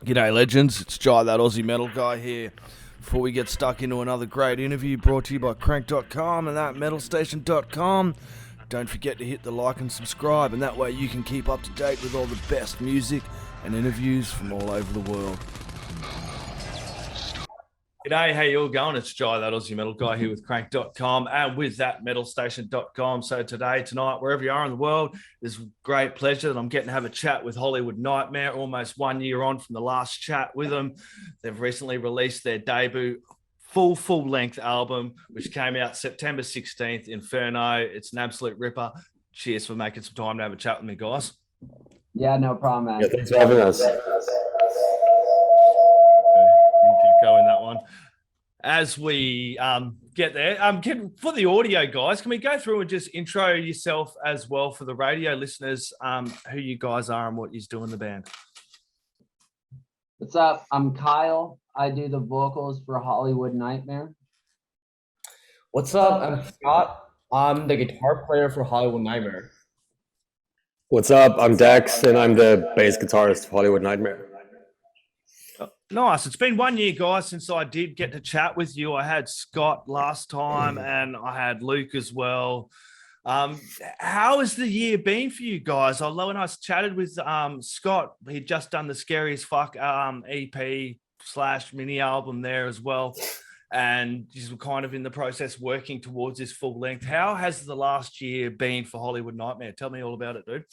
G'day legends, it's Jai, that Aussie metal guy here. Before we get stuck into another great interview brought to you by CRannk.com and thatmetalstation.com, don't forget to hit the like and subscribe, and that way you can keep up to date with all the best music and interviews from all over the world. G'day, how you all going? It's Jai, that Aussie metal guy here with CRannk.com and with thatmetalstation.com. So tonight, wherever you are in the world, it's a great pleasure that I'm getting to have a chat with Hollywood Nightmare, almost 1 year on from the last chat with them. They've recently released their debut full-length album, which came out September 16th, Inferno. It's an absolute ripper. Cheers for making some time to have a chat with me, guys. Yeah, no problem, man. Yeah, thanks for having us. Go in that one. As we get there, for the audio guys, can we go through and just intro yourself as well for the radio listeners, who you guys are and what you do in the band? What's up? I'm Kyle. I do the vocals for Hollywood Nightmare. What's up? I'm Scott. I'm the guitar player for Hollywood Nightmare. What's up? I'm Dex, and I'm the bass guitarist for Hollywood Nightmare. Nice. It's been 1 year, guys, since I did get to chat with you. I had Scott last time and I had Luke as well. How has the year been for you guys? Although when I chatted with Scott, he'd just done the Scary as Fuck EP/mini album there as well. And he's kind of in the process working towards this full length. How has the last year been for Hollywood Nightmare? Tell me all about it, dude.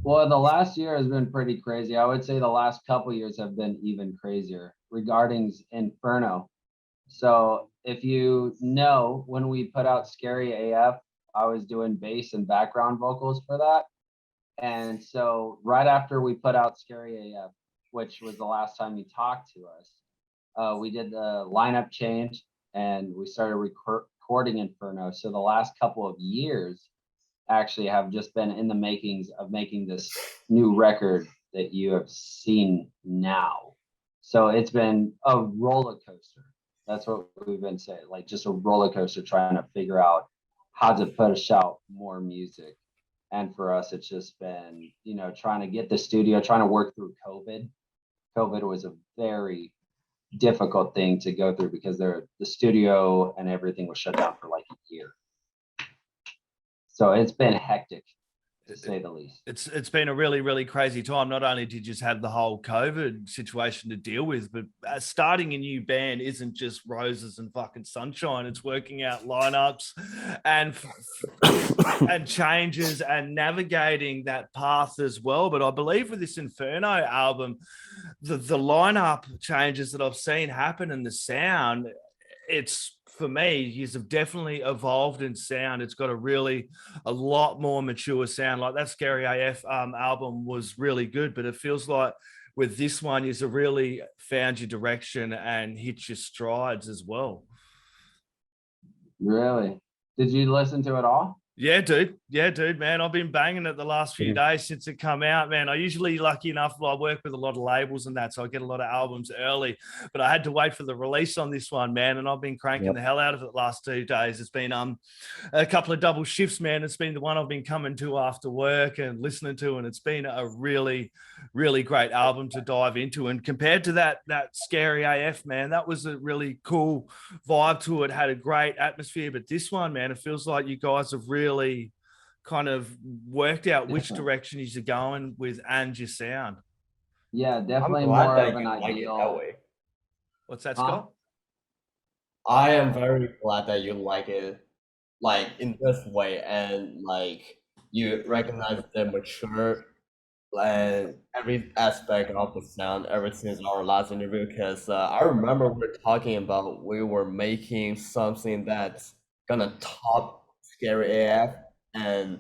Well, the last year has been pretty crazy. I would say the last couple years have been even crazier regarding Inferno. So if you know, when we put out Scary AF, I was doing bass and background vocals for that. And so right after we put out Scary AF, which was the last time you talked to us, we did the lineup change and we started recording Inferno. So the last couple of years actually have just been in the makings of making this new record that you have seen now. So it's been a roller coaster. That's what we've been saying, like just a roller coaster trying to figure out how to push out more music. And for us, it's just been, trying to get the studio, trying to work through COVID. COVID was a very difficult thing to go through because the studio and everything was shut down for like a year. So it's been hectic, to say the least. It's been a really crazy time. Not only did you just have the whole COVID situation to deal with, but starting a new band isn't just roses and fucking sunshine. It's working out lineups and changes and navigating that path as well. But I believe with this Inferno album, the lineup changes that I've seen happen and the sound, it's, for me, you have definitely evolved in sound. It's got a lot more mature sound. Like that Scary AF album was really good, but it feels like with this one, you've really found your direction and hit your strides as well. Really? Did you listen to it all? Yeah, dude, man. I've been banging it the last few days since it come out, man. I usually, lucky enough, I work with a lot of labels and that, so I get a lot of albums early. But I had to wait for the release on this one, man, and I've been cranking the hell out of it the last 2 days. It's been a couple of double shifts, man. It's been the one I've been coming to after work and listening to, and it's been a really great album to dive into. And compared to that Scary AF, man, that was a really cool vibe to it. Had a great atmosphere. But this one, man, it feels like you guys have really kind of worked out which direction you're going with and your sound. Yeah, definitely more of an ideal. That way. What's that, Scott? I am very glad that you like it, like in this way, and like you recognize the mature and every aspect of the sound ever since our last interview. Because I remember we were talking about we were making something that's gonna top Scary AF, and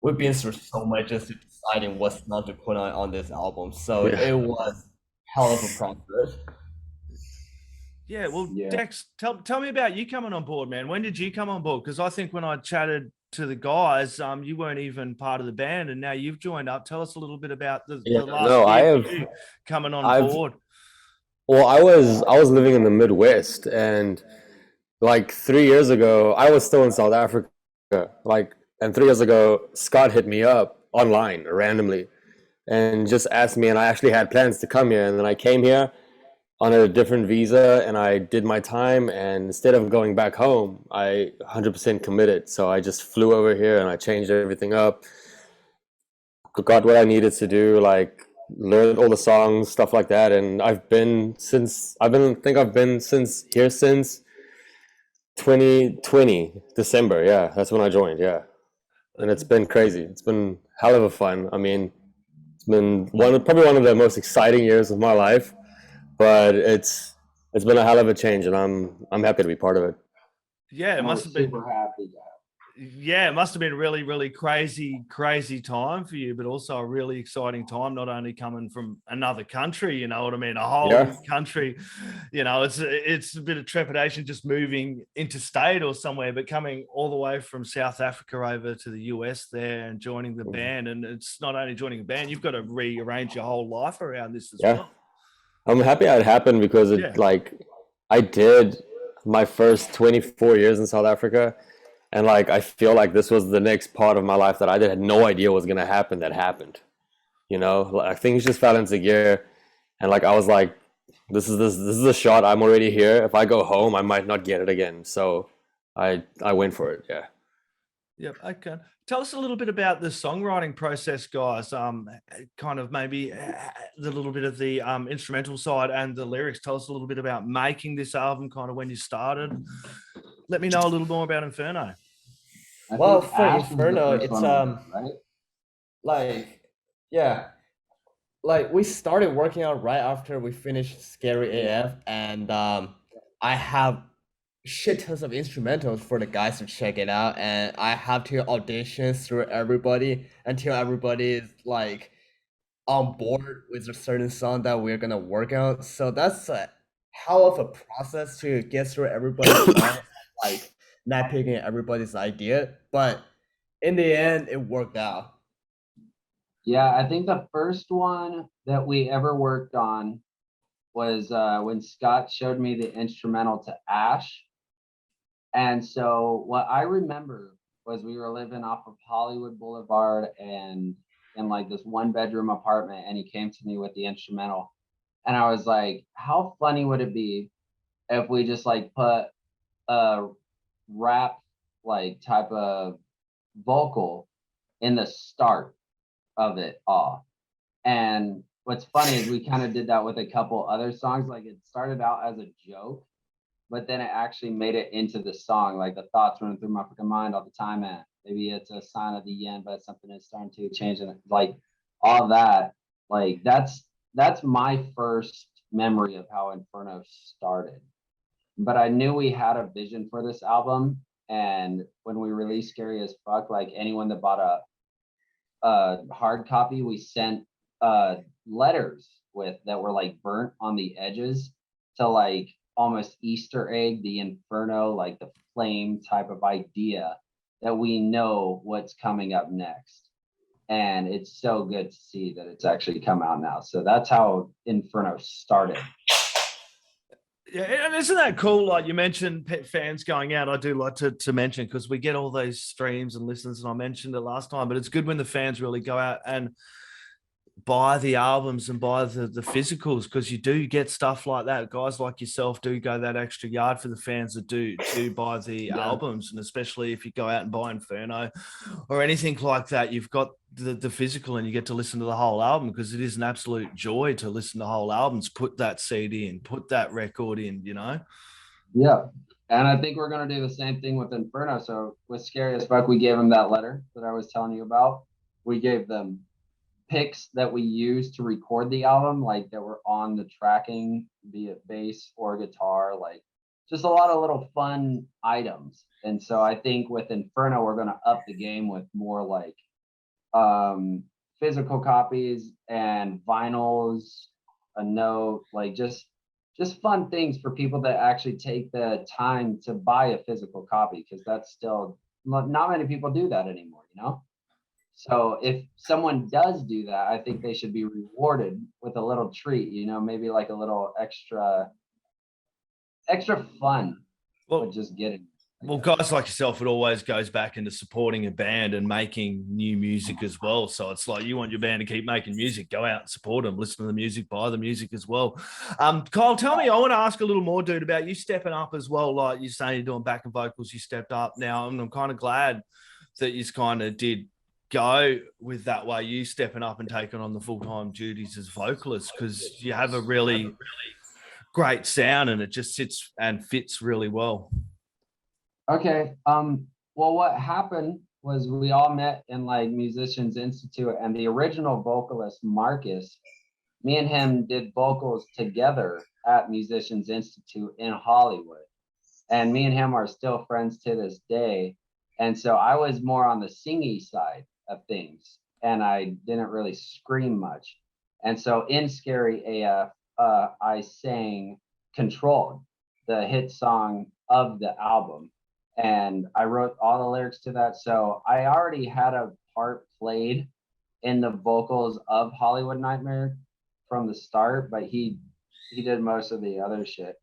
we've been through so much just deciding what's not to put on this album. So it was hell of a process. Yeah, well, Dex, tell me about you coming on board, man. When did you come on board? Because I think when I chatted to the guys, you weren't even part of the band, and now you've joined up. Tell us a little bit about the last year coming on board. Well, I was living in the Midwest, and like 3 years ago, I was still in South Africa. And 3 years ago, Scott hit me up online randomly, and just asked me, and I actually had plans to come here, and then I came here on a different visa, and I did my time, and instead of going back home, I 100% committed. So I just flew over here and I changed everything up, got what I needed to do, like learned all the songs, stuff like that. And I think I've been since 2020 December. Yeah, that's when I joined. Yeah, and it's been crazy. It's been hell of a fun. I mean, it's been probably one of the most exciting years of my life, but it's been a hell of a change, and I'm happy to be part of it. Yeah, it And must we're have been. super happy. Yeah, it must have been a really, really crazy time for you, but also a really exciting time, not only coming from another country, you know what I mean? A whole Yeah. new country, you know, it's a bit of trepidation just moving interstate or somewhere, but coming all the way from South Africa over to the US there and joining the band. And it's not only joining a band, you've got to rearrange your whole life around this as well. I'm happy it happened because I did my first 24 years in South Africa. And like, I feel like this was the next part of my life that I had no idea was going to happen that happened. You know, like things just fell into gear. And like, I was like, this is a shot. I'm already here. If I go home, I might not get it again. So I went for it. Yeah. Yep. Okay. Tell us a little bit about the songwriting process, guys. Kind of maybe the little bit of the instrumental side and the lyrics. Tell us a little bit about making this album, kind of when you started. Let me know a little more about Inferno. Well, for Inferno, it's right? like, yeah, like we started working out right after we finished Scary AF, and I have shit tons of instrumentals for the guys to check it out, and I have to audition through everybody until everybody is like on board with a certain song that we're gonna work on. So that's a hell of a process to get through everybody's mind, like not picking everybody's idea, but in the end it worked out. Yeah, I think the first one that we ever worked on was when Scott showed me the instrumental to Ash. And so what I remember was we were living off of Hollywood Boulevard and in like this 1-bedroom apartment, and he came to me with the instrumental. And I was like, how funny would it be if we just like put a rap like type of vocal in the start of it all? And what's funny is we kind of did that with a couple other songs. Like it started out as a joke, but then it actually made it into the song. Like the thoughts running through my freaking mind all the time, and maybe it's a sign of the end, but something is starting to change, and like all that. Like that's my first memory of how Inferno started. But I knew we had a vision for this album, and when we released Scary as Fuck, like anyone that bought a hard copy, we sent letters with that were like burnt on the edges to like almost Easter egg the Inferno, like the flame type of idea that we know what's coming up next. And it's so good to see that it's actually come out now. So that's how Inferno started. Yeah, and isn't that cool? Like you mentioned fans going out. I do like to mention, because we get all those streams and listens, and I mentioned it last time, but it's good when the fans really go out and buy the albums and buy the physicals, because you do get stuff like that. Guys like yourself do go that extra yard for the fans that do buy the albums, and especially if you go out and buy Inferno or anything like that, you've got the physical and you get to listen to the whole album, because it is an absolute joy to listen to whole albums. Put that CD in, put that record in, you know. Yeah. And I think we're going to do the same thing with Inferno. So with Scary as Fuck, we gave them that letter that I was telling you about. We gave them picks that we used to record the album, like that were on the tracking, be it bass or guitar, like just a lot of little fun items. And so I think with Inferno, we're going to up the game with more like physical copies and vinyls, a note, like just fun things for people that actually take the time to buy a physical copy, because that's still not many people do that anymore, you know. So if someone does do that, I think they should be rewarded with a little treat, you know, maybe like a little extra fun. Well, just getting. Well, guys like yourself, it always goes back into supporting a band and making new music as well. So it's like you want your band to keep making music, go out and support them, listen to the music, buy the music as well. Kyle, tell me, I want to ask a little more, dude, about you stepping up as well. Like you're saying, you're doing backing vocals, you stepped up now, and I'm kind of glad that you kind of did go with that way, you stepping up and taking on the full-time duties as vocalist, because you have a really great sound and it just sits and fits really well. Okay. Well, what happened was we all met in like Musicians Institute, and the original vocalist, Marcus, me and him did vocals together at Musicians Institute in Hollywood. And me and him are still friends to this day. And so I was more on the singy side of things, and I didn't really scream much. And so in Scary AF, I sang Controlled, the hit song of the album. And I wrote all the lyrics to that. So I already had a part played in the vocals of Hollywood Nightmare from the start, but he did most of the other shit.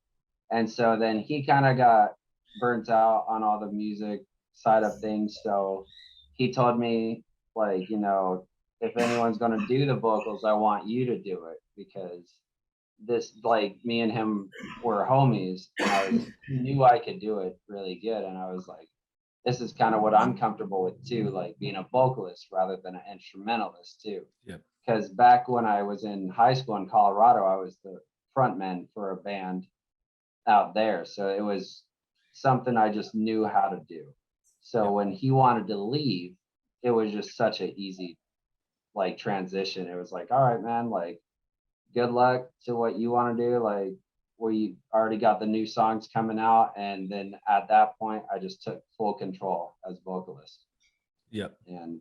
And so then he kind of got burnt out on all the music side of things. So he told me, like, you know, if anyone's going to do the vocals, I want you to do it, because this, like, me and him were homies, and I knew I could do it really good. And I was like, this is kind of what I'm comfortable with too, like being a vocalist rather than an instrumentalist too. Yeah. Because back when I was in high school in Colorado, I was the frontman for a band out there. So it was something I just knew how to do. So when he wanted to leave, it was just such an easy like transition. It was like, all right, man, like good luck to what you want to do. Like we already got the new songs coming out. And then at that point, I just took full control as vocalist. Yep. And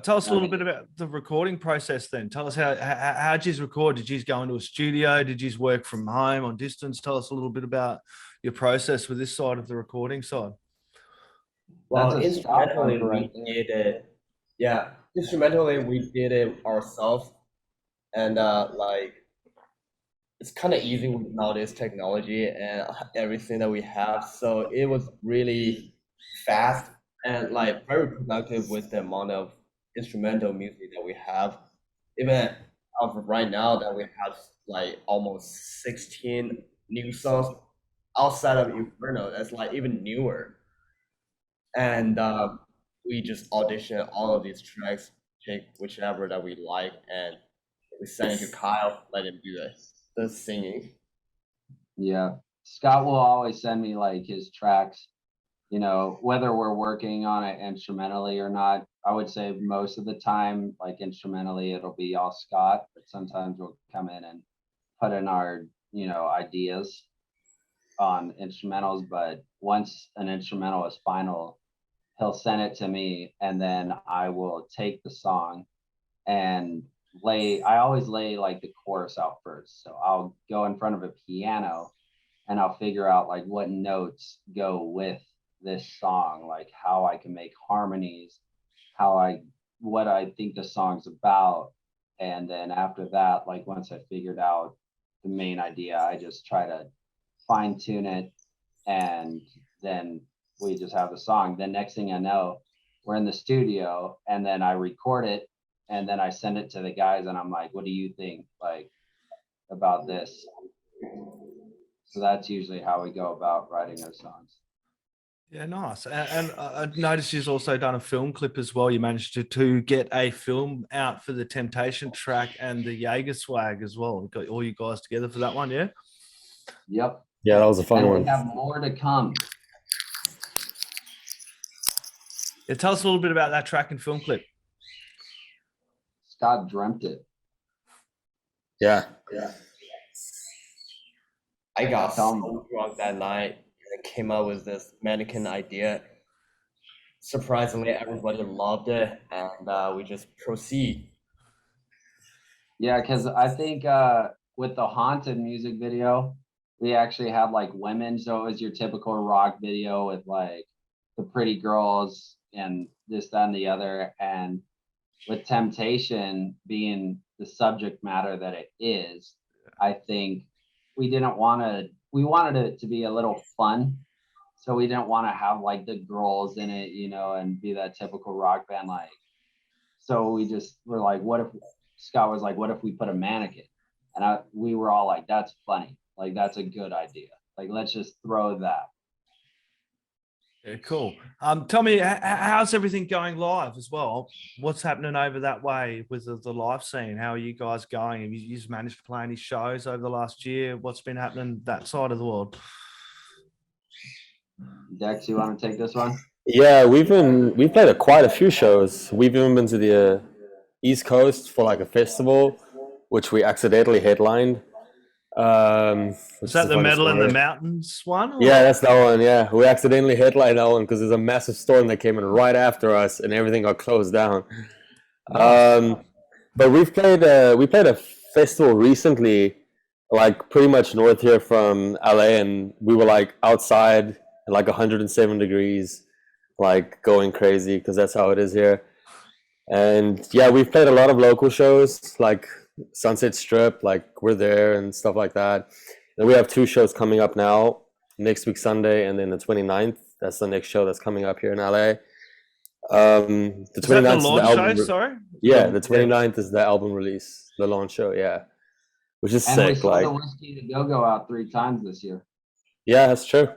tell us a little bit about the recording process then. Tell us how'd you record? Did you go into a studio? Did you work from home on distance? Tell us a little bit about your process with this side of the recording side. Well, instrumentally we did it. Yeah, instrumentally we did it ourselves, and like it's kind of easy with nowadays technology and everything that we have. So it was really fast and like very productive with the amount of instrumental music that we have. Even as of right now that we have like almost 16 new songs outside of Inferno, that's like even newer. And we just audition all of these tracks, pick whichever that we like, and we send it to Kyle, let him do the singing. Yeah, Scott will always send me like his tracks, you know, whether we're working on it instrumentally or not. I would say most of the time, like instrumentally, it'll be all Scott, but sometimes we'll come in and put in our, you know, ideas on instrumentals. But once an instrumental is final, he'll send it to me, and then I will take the song and I always lay like the chorus out first. So I'll go in front of a piano and I'll figure out like what notes go with this song, like how I can make harmonies, what I think the song's about. And then after that, like once I figured out the main idea, I just try to fine tune it, and then we just have the song. The next thing I know, we're in the studio, and then I record it, and then I send it to the guys, and I'm like, what do you think, like, about this? So that's usually how we go about writing our songs. Yeah, nice. And I noticed you've also done a film clip as well. You managed to get a film out for the Temptation track and the Jaeger swag as well. We got all you guys together for that one, yeah? Yep. Yeah, that was a fun and one. We have more to come. Yeah, tell us a little bit about that track and film clip. Scott dreamt it. Yeah. I got so drunk that night and came up with this mannequin idea. Surprisingly, everybody loved it, and we just proceed. Yeah, because I think with the Haunted music video, we actually had like women. So it was your typical rock video with like the pretty girls and this, that, and the other. And with Temptation being the subject matter that it is, I think we wanted it to be a little fun. So we didn't want to have like the girls in it, you know, and be that typical rock band. Like, so we just were like, what if Scott was like, what if we put a mannequin? And we were all like, that's funny. Like, that's a good idea. Like, let's just throw that. Yeah, cool. Tell me, how's everything going live as well? What's happening over that way with the live scene? How are you guys going? Have you just managed to play any shows over the last year? What's been happening that side of the world? Dex, you want to take this one? Yeah, we've played quite a few shows. We've even been to the East Coast for like a festival, which we accidentally headlined. Is that the Metal in the Mountains one? Or? Yeah, that's that one. Yeah, we accidentally headlined that one because there's a massive storm that came in right after us, and everything got closed down. Nice. But we played a festival recently, like pretty much north here from LA, and we were like outside at like 107 degrees, like going crazy because that's how it is here. And yeah, we've played a lot of local shows like Sunset Strip, like we're there and stuff like that. And we have 2 shows coming up now, next week Sunday and then the 29th. That's the next show that's coming up here in LA. The 29th is the launch album. show, sorry? Yeah, the 29th is the album release, the launch show, yeah. Which is And sick. we saw Like the Whiskey to Go out 3 times this year. yeah, that's true.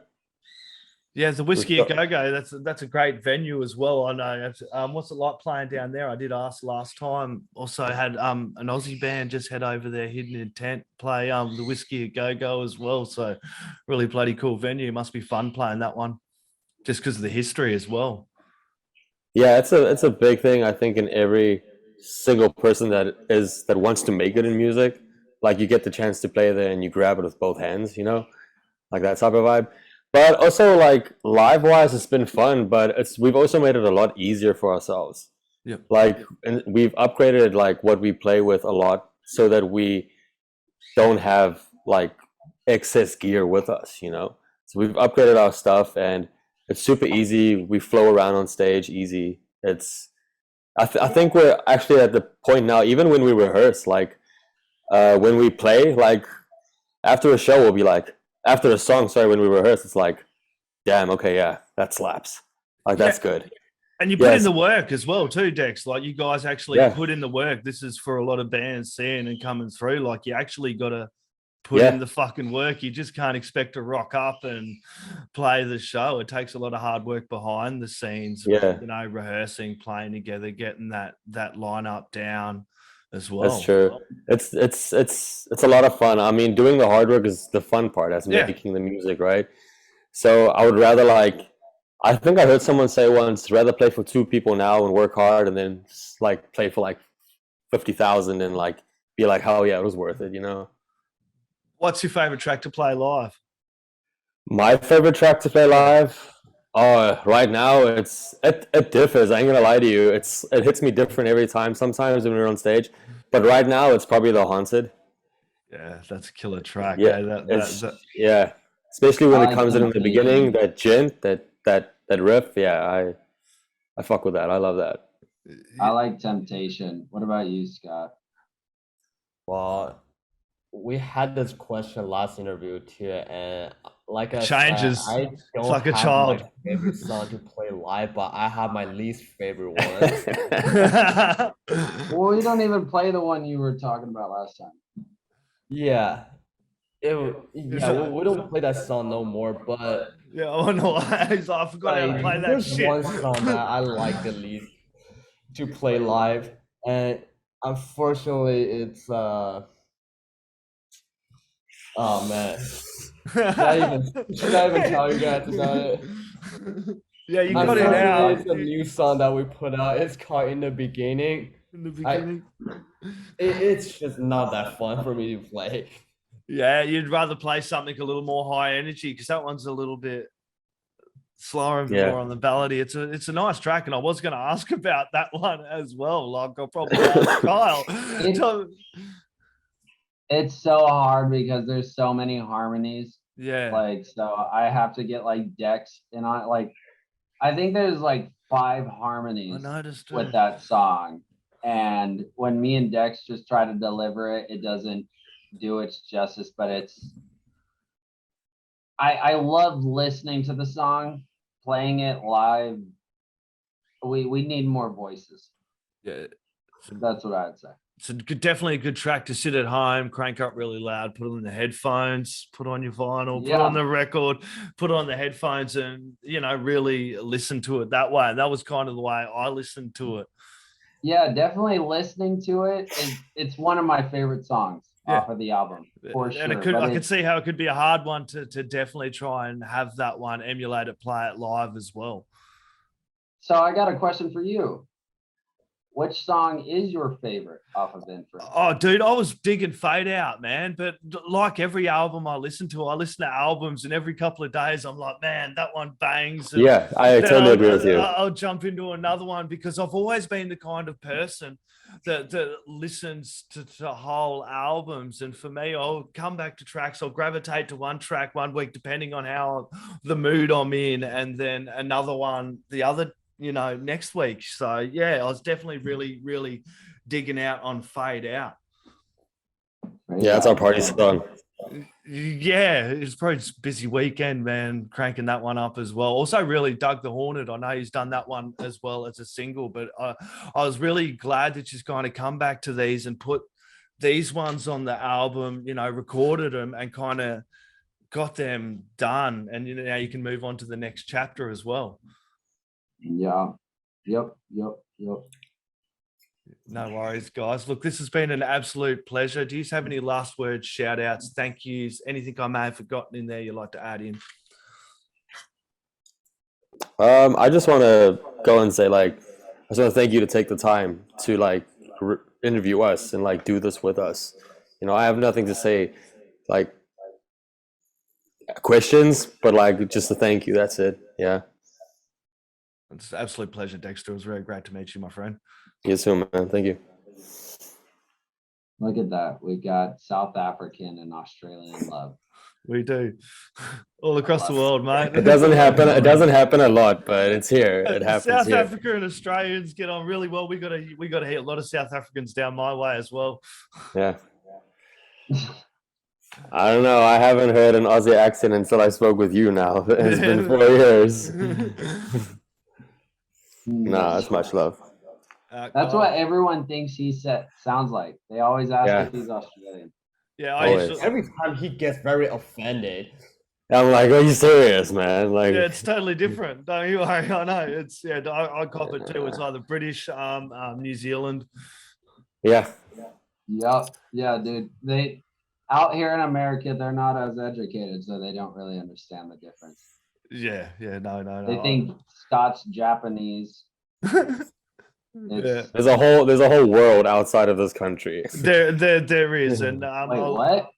Yeah, the Whiskey a Go-Go. That's a great venue as well. I know. What's it like playing down there? I did ask last time. Also had an Aussie band just head over there, Hidden Intent, play the Whiskey a Go-Go as well. So really bloody cool venue. Must be fun playing that one, just because of the history as well. Yeah, it's a big thing I think in every single person that wants to make it in music. Like you get the chance to play there and you grab it with both hands, you know, like that type of vibe. But also like live wise, it's been fun, but we've also made it a lot easier for ourselves. Yeah. Like, and we've upgraded like what we play with a lot so that we don't have like excess gear with us, you know. So we've upgraded our stuff and it's super easy. We flow around on stage easy. I think we're actually at the point now, even when we rehearse, like when we play, like after a show, we'll be like, after a song, sorry, when we rehearse, it's like, damn, okay, yeah, that slaps. Like that's good. And you put in the work as well too, Dex. Like you guys actually put in the work. This is for a lot of bands seeing and coming through. Like you actually got to put in the fucking work. You just can't expect to rock up and play the show. It takes a lot of hard work behind the scenes. Yeah. You know, rehearsing, playing together, getting that lineup down as well. That's true. It's a lot of fun. I mean, doing the hard work is the fun part. That's making the music, right? So I would rather I think I heard someone say once, rather play for 2 people now and work hard, and then like play for like 50,000 and like be like, oh yeah, it was worth it, you know. What's your favorite track to play live? My favorite track to play live? Oh, right now it differs. I ain't gonna lie to you. It hits me different every time. Sometimes when we're on stage, but right now it's probably The Haunted. Yeah, that's a killer track. Yeah, yeah. Especially when it comes in the beginning, that gent, that riff. Yeah, I fuck with that. I love that. I like Temptation. What about you, Scott? Well, we had this question last interview too, and like I changes. said, I don't it's like have a child. my favorite song to play live, but I have my least favorite one. Well, we don't even play the one you were talking about last time. Yeah. We don't play that song no more, but yeah, I don't know why. I forgot how to play that shit. There's one song that I like the least to play live, and unfortunately it's oh man. Should I even tell you guys about it? Yeah, you got it out. It's a new song that we put out. It's called In the Beginning. In the beginning. It's just not that fun for me to play. Yeah, you'd rather play something a little more high energy because that one's a little bit slower and more on the ballady. It's a nice track, and I was going to ask about that one as well. Like I'll probably ask Kyle. It's so hard because there's so many harmonies. Yeah. Like so, I have to get like Dex and I think there's like 5 harmonies with that song, and when me and Dex just try to deliver it, it doesn't do its justice, but I love listening to the song, playing it live. We need more voices. Yeah. That's what I'd say. It's definitely a good track to sit at home, crank up really loud, put on the headphones, put on your vinyl, put on the record, put on the headphones, and really listen to it that way. And that was kind of the way I listened to it. Yeah, definitely listening to it. It's one of my favorite songs off of the album, for sure. And I could see how it could be a hard one to definitely try and have that one emulate it, play it live as well. So I got a question for you. Which song is your favorite off of Inferno? Oh, dude, I was digging Fade Out, man. But like every album I listen to albums, and every couple of days I'm like, man, that one bangs. And yeah, I totally agree with you. I'll jump into another one because I've always been the kind of person that listens to whole albums. And for me, I'll come back to tracks. I'll gravitate to one track one week, depending on how the mood I'm in, and then another one the other next week. So yeah, I was definitely really digging out on Fade Out. Yeah, that's our party song. Yeah, it's probably a busy weekend, man, cranking that one up as well. Also really dug The Hornet. I know he's done that one as well as a single, but I was really glad that she's kind of come back to these and put these ones on the album, recorded them and kind of got them done. And now you can move on to the next chapter as well. Yeah. Yep. No worries, guys. Look, this has been an absolute pleasure. Do you have any last words, shout outs, thank yous, anything I may have forgotten in there you'd like to add in? I just want to go and say, I just want to thank you to take the time to interview us and do this with us. I have nothing to say, questions, but just to thank you. That's it. Yeah. It's an absolute pleasure, Dexter. It was very great to meet you, my friend. You too, man. Thank you. Look at that. We got South African and Australian love. We do. All across the world, mate. It doesn't happen. It doesn't happen a lot, but it's here. It happens. South Africa and Australians get on really well. We got to hit a lot of South Africans down my way as well. Yeah. I don't know. I haven't heard an Aussie accent until I spoke with you now. It's been 4 years. No, that's much love. That's what everyone thinks he sounds like. They always ask if he's Australian. Yeah, every time he gets very offended. I'm like, are you serious, man? Yeah, it's totally different. Don't you worry. I know. It's I cop it too. It's either British, New Zealand. Yeah. Yep. Yeah, dude. They out here in America, they're not as educated, so they don't really understand the difference. Yeah. No. They think Scots, Japanese. Yeah. There's a whole world outside of this country. There is, and wait, what?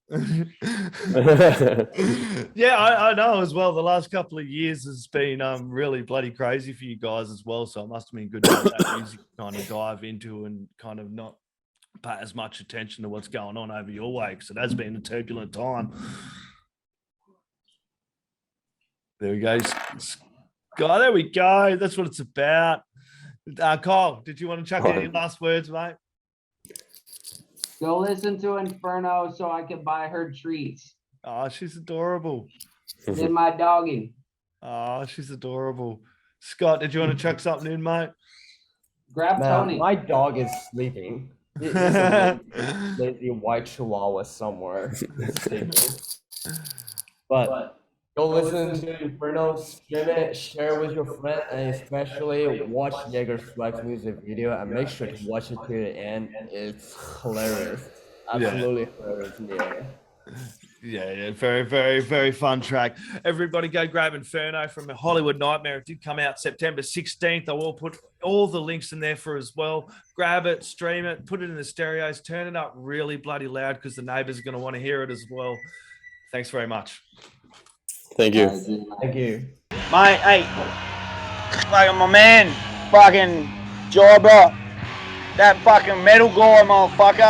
Yeah, I know as well. The last couple of years has been really bloody crazy for you guys as well. So it must have been good to have that music kind of dive into and kind of not pay as much attention to what's going on over your way, because it has been a turbulent time. There we go. There we go. That's what it's about. Kyle, did you want to chuck in any last words, mate? Go listen to Inferno so I can buy her treats. Oh, she's adorable. Then my doggy. Oh, she's adorable. Scott, did you want to chuck something in, mate? Grab Tony. My dog is sleeping. There's a lazy white chihuahua somewhere. But go listen to Inferno, stream it, share it with your friend, and especially watch Jaeger's Flex music video and make sure to watch it to the end. It's hilarious. Absolutely hilarious in the air. Yeah, very, very, very fun track. Everybody go grab Inferno from a Hollywood Nightmare. It did come out September 16th. I will put all the links in there for as well. Grab it, stream it, put it in the stereos, turn it up really bloody loud because the neighbors are going to want to hear it as well. Thanks very much. Thank you. Thank you. Mate, hey, fucking my man, fucking Jobber, that fucking metal guy, motherfucker.